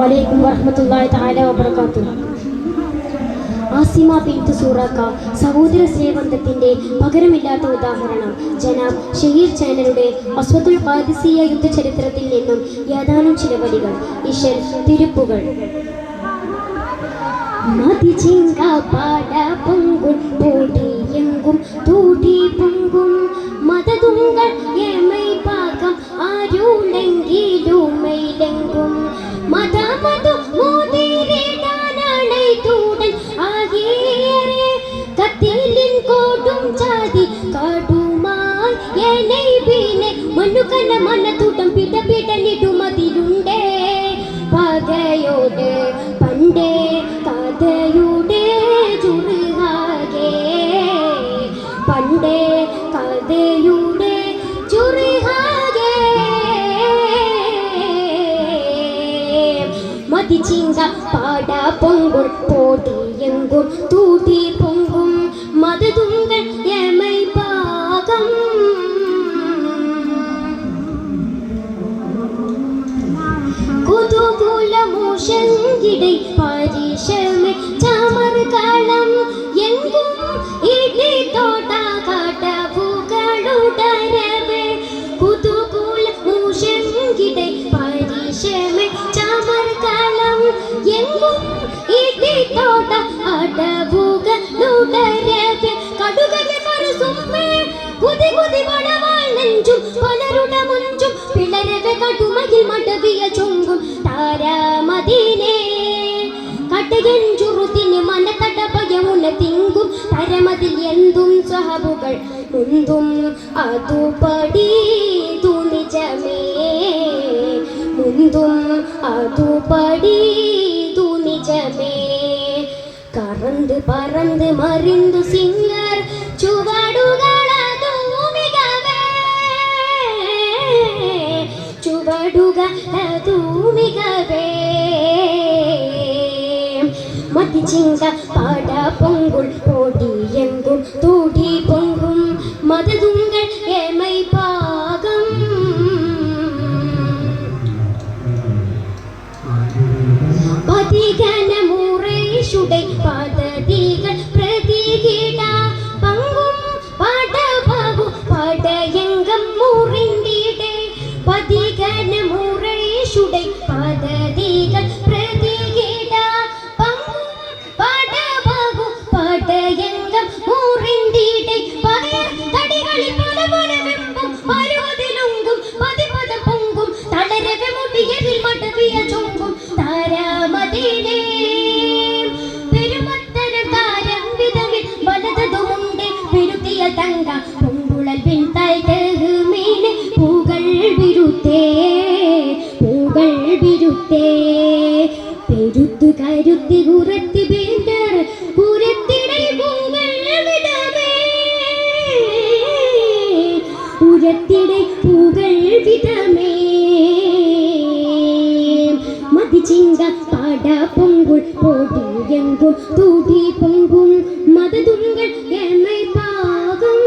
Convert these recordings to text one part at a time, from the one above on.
അലൈക്കും വറഹ്മത്തുള്ളാഹി തആല വബറകാതുഹു. ആസിമ ബിൻത് സൂറക്ക സഹോദര സ്നേഹബന്ധത്തിന്റെ പകരമില്ലാത്ത ഉദാഹരണം. ജനാബ് ഷഹീർ ചാനലുടെ അസ്വത്തുൽ ഖാദിസിയ യുദ്ധചരിത്രത്തിൽ നിന്നും ഏതാനും ചില വരികൾ. ഇശൽ തിരുപ്പുകൾ. മതിചിങ്ക പാട പൊങ്കും തോടിയെങ്കും തൂടി പൊങ്കും മതതുങ്കൾ ഏമൈ പാകം ആരുളെങ്കിലുമൈലെങ്കും മതമതു മോതിരേടാനാണൈ തൂടൻ ആകിയേറെ കത്തിലിൻ കോടും ചാതി കാടുമായി ഏനൈ ബീനെ മനുകന മനത്തൂട്ടം പിട പിടനിടുമതിലുണ്ടേ പകയോട് പണ്ടേ കഥയുടെ ചുറുകാകെ പണ്ടേ കഥയുടെ ചുറുകാകെ മതിചിങ്ക പാട പൊങ്കും പോടിയെങ്കും തൂടി പൊങ്കും മതതുങ്കൾ ഏമൈ പാകം കുതുകുലമൂഷങ്കിടை പരിശമേ ചാമർകാളം എങ്കും ഇടി തോട്ട കാട്ടവുകളുടരവേ കുതുകുലമൂഷങ്കിടை പരിശമേ ചാമർകാളം എങ്കും ഇടി തോട്ട കാട്ടവുകളുടരവേ കടുകലെ പരസുമ്മേ കുതി കുതി വടവാൾ നെഞ്ചും പലരുടെ മുഞ്ചും പിളരവെ കടുമയിൽ മടവിയ ചൊങ്കും താരമതിനെ കട്ടകഞ്ചുറുത്തിന് മനത്തടപയമുന തിങ്കും തരമതിൽ എന്തും സഹബുകൾ മുന്തും അതുപടി തുനിജമേ മുന്തും അതുപടി തുനിജമേ കറந்து പറந்து മറിந்து സിംഗർ ചുവടുകളൂമികവേ മതിചിങ്ക പാട പൊങ്കുൾ പോടിയെങ്കും തൂടി പൊങ്കും മതതുങ്കൾ ഏമൈ പാകം പതികനമുറേഷുടൈ പദതികൾ പ്രതികിട പങ്കും പാടഭാഗു പാടയങ്കം മുറിന്തിടേ പതികനമുറേഷുടൈ പദതികൾ പ്രതികിട പങ്കും പാടഭാഗു പാടയങ്കം മുറിന്തിടേ പകർ തടികളിൽ പല പല വെമ്പും പരുവതിലുങ്കും പതിപദ പൊങ്കും തളരവെ മുടിയതിൽ മടവിയ ചൊങ്കും താരാമതിനെ പെരുമത്തരം താരം വിധമിൽ വലതതുമുണ്ട് പെരുത്തിയ തങ്ക പൊങ്കുളൽ പിൻതൈമീനെ പൂകൾ വിരുത്തേ പെരുത്തു കരുത്തി ഉറത്തി ബേണ്ടർ ഉരത്തിടൈ പൂകൾ വിടമേ ഉരത്തിടൈ പൂകൾ വിടമേ മതിചിങ്ക പാട പൊങ്കുൾ പോടിയെങ്കും തൂടി പൊങ്കും മതതുങ്കൾ ഏമൈ പാകം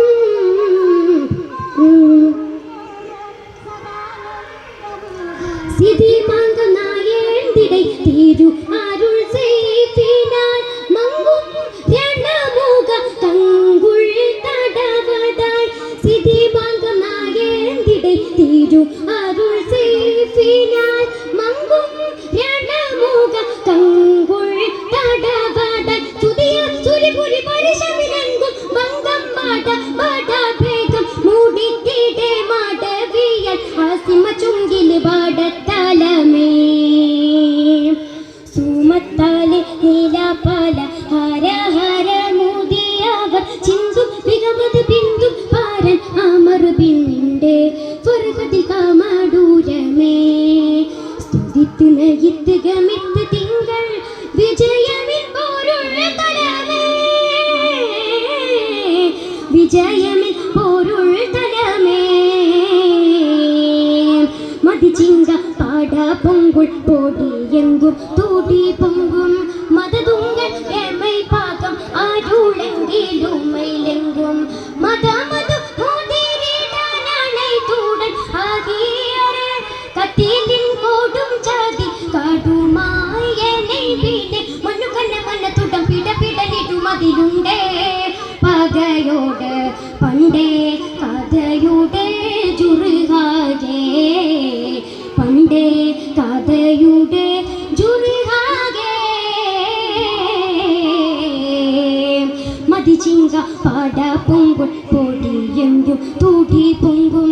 സിതി മാങ്കം നായേന്തിടൈ തീരു അരുൾ ചെയ്തിനാൽ മങ്കും രണമുഖ കങ്കുൾ തടവതായി സിതി മാങ്കം നായേന്തിടൈ തീരു അരുൾ ചെയ്തിനാൽ മങ്കും രണമുഖ കങ്കുൾ തടവതായി തുതിയ സുരിപുരി പരിശമിലങ്കും മങ്കം മാട മാട വേഗം മൂടിത്തിടെ മാടവിയൽ ആസിമ ചുങ്കില് പാടത്തലമേ സുമത്താലെ നീലാപാല ഹര ഹര മുദിയവർ ചിന്തു വിഗമത് ബിന്ദു പാരൻ അമർ ബിന്റെ സ്വർഗത്തിൽ കാമടൂരമേ സ്തുതിത്ത് നയിത്ത് ഗമിത്ത് തിങ്കൾ വിജയമിൽ പോരുള്ള തലമേ വിജയമിൽ പോരുള്ള തലമേ മതിചിങ്ക പാട പൊങ്കുൾ പോടിയെങ്കും തൂടി പൊങ്കും മതതുങ്കൾ ഏമൈ പാകം ആരുളെങ്കിലുമൈലെങ്കും മതമതു മോതിരേടാനാണൈ തൂടൻ ആകിയേറെ കത്തിലിൻ കോടും ചാതി കാടുമാ അതിലുണ്ടേ പകയോട് പണ്ടേ കഥയുടെ ജുറുഹാകെ പണ്ടേ കഥയുടെ ജുറുഹാകെ മതിച്ചിങ്ക പാട പൊങ്കുൾ പൊടിയെങ്കും തൂടി പൊങ്കും